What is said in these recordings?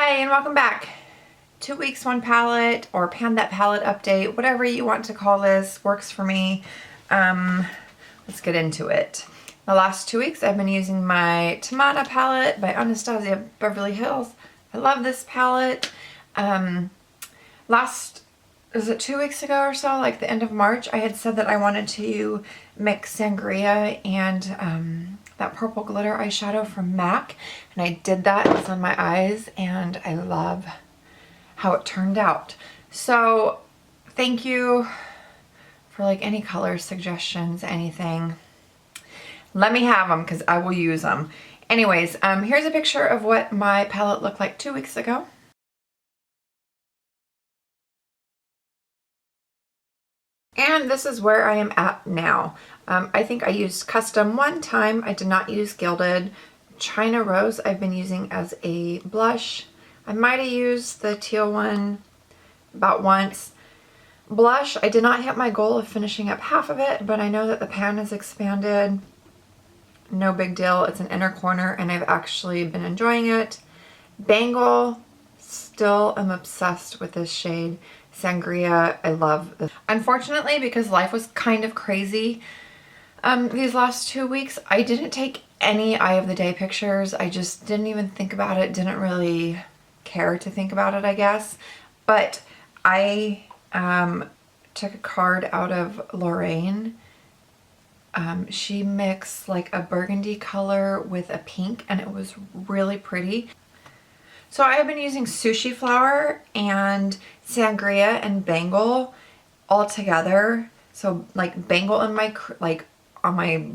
Hi and welcome back. 2 weeks, 1 palette, or Pan That Palette update, whatever you want to call this, works for me. Let's get into it. The last 2 weeks I've been using my Tamana palette by Anastasia Beverly Hills. I love this palette. Was it 2 weeks ago or so, like the end of March, I had said that I wanted to mix Sangria and that purple glitter eyeshadow from MAC, and I did that. It's on my eyes and I love how it turned out. So thank you for like any color suggestions, anything. Let me have them because I will use them. Anyways, here's a picture of what my palette looked like 2 weeks ago. And this is where I am at now. I think I used Custom one time. I did not use Gilded. China Rose I've been using as a blush. I might have used the teal one about once. Blush, I did not hit my goal of finishing up half of it, but I know that the pan is expanded. No big deal. It's an inner corner and I've actually been enjoying it. Bangle, still am obsessed with this shade. Sangria, I love this. Unfortunately, because life was kind of crazy these last 2 weeks, I didn't take any eye of the day pictures. I just didn't even think about it, didn't really care to think about it, I guess. But I took a card out of Lorraine. She mixed like a burgundy color with a pink and it was really pretty. So I have been using Sushi flower and Sangria and Bangle all together. So like Bangle in my, like on my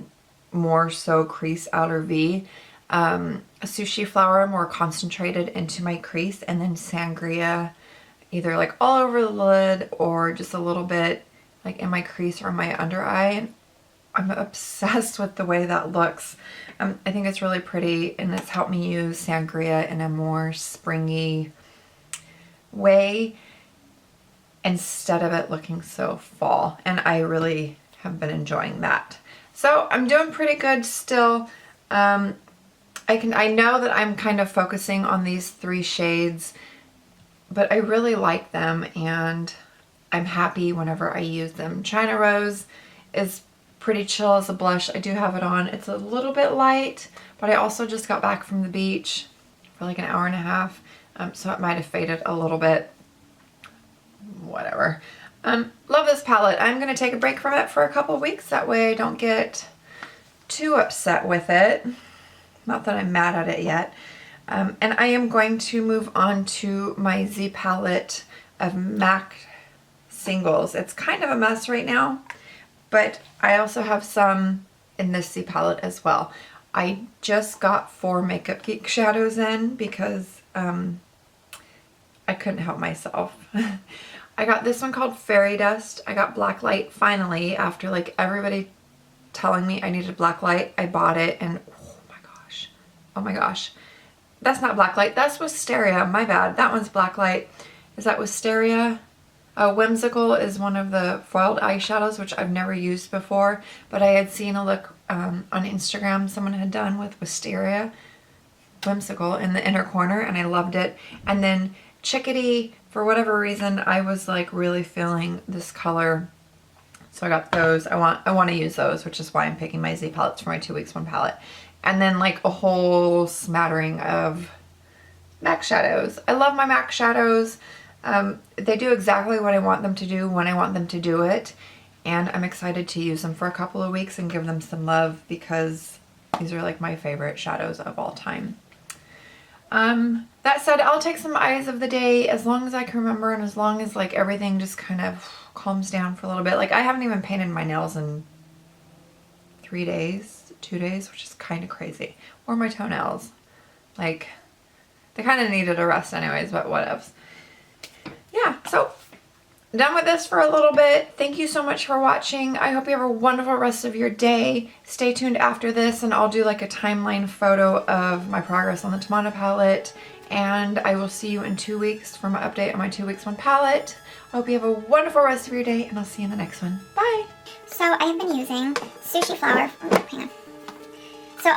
more so crease outer V. Sushi flower more concentrated into my crease, and then Sangria either like all over the lid or just a little bit like in my crease or my under eye. And I'm obsessed with the way that looks. I think it's really pretty and it's helped me use Sangria in a more springy way instead of it looking so fall. And I really have been enjoying that. So I'm doing pretty good still. I know that I'm kind of focusing on these 3 shades, but I really like them and I'm happy whenever I use them. China Rose is pretty chill as a blush. I do have it on. It's a little bit light, but I also just got back from the beach for like an hour and a half, so it might have faded a little bit. Whatever. Love this palette. I'm going to take a break from it for a couple of weeks. That way I don't get too upset with it. Not that I'm mad at it yet. And I am going to move on to my Z palette of MAC singles. It's kind of a mess right now, but I also have some in this Z palette as well. I just got 4 Makeup Geek shadows in because I couldn't help myself. I got this one called Fairy Dust. I got Black Light finally after like everybody telling me I needed Black Light. I bought it and oh my gosh. That's not Black Light. That's Wisteria. My bad. That one's Black Light. Is that Wisteria? Whimsical is one of the foiled eyeshadows, which I've never used before, but I had seen a look on Instagram someone had done with Wisteria, Whimsical, in the inner corner, and I loved it. And then Chickadee, for whatever reason, I was like really feeling this color, so I got those. I want to use those, which is why I'm picking my Z palettes for my 2 weeks, 1 palette. And then like a whole smattering of MAC shadows. I love my MAC shadows. They do exactly what I want them to do when I want them to do it, and I'm excited to use them for a couple of weeks and give them some love because these are like my favorite shadows of all time. That said, I'll take some eyes of the day as long as I can remember and as long as like everything just kind of calms down for a little bit. Like I haven't even painted my nails in 3 days, 2 days, which is kind of crazy. Or my toenails. Like they kind of needed a rest anyways, but whatevs. Yeah, so done with this for a little bit. Thank you so much for watching. I hope you have a wonderful rest of your day. Stay tuned after this and I'll do like a timeline photo of my progress on the Tamana palette. And I will see you in 2 weeks for my update on my 2 weeks, 1 palette. I hope you have a wonderful rest of your day and I'll see you in the next one. Bye! So I've been using Sushi flower. Oh, hang on. So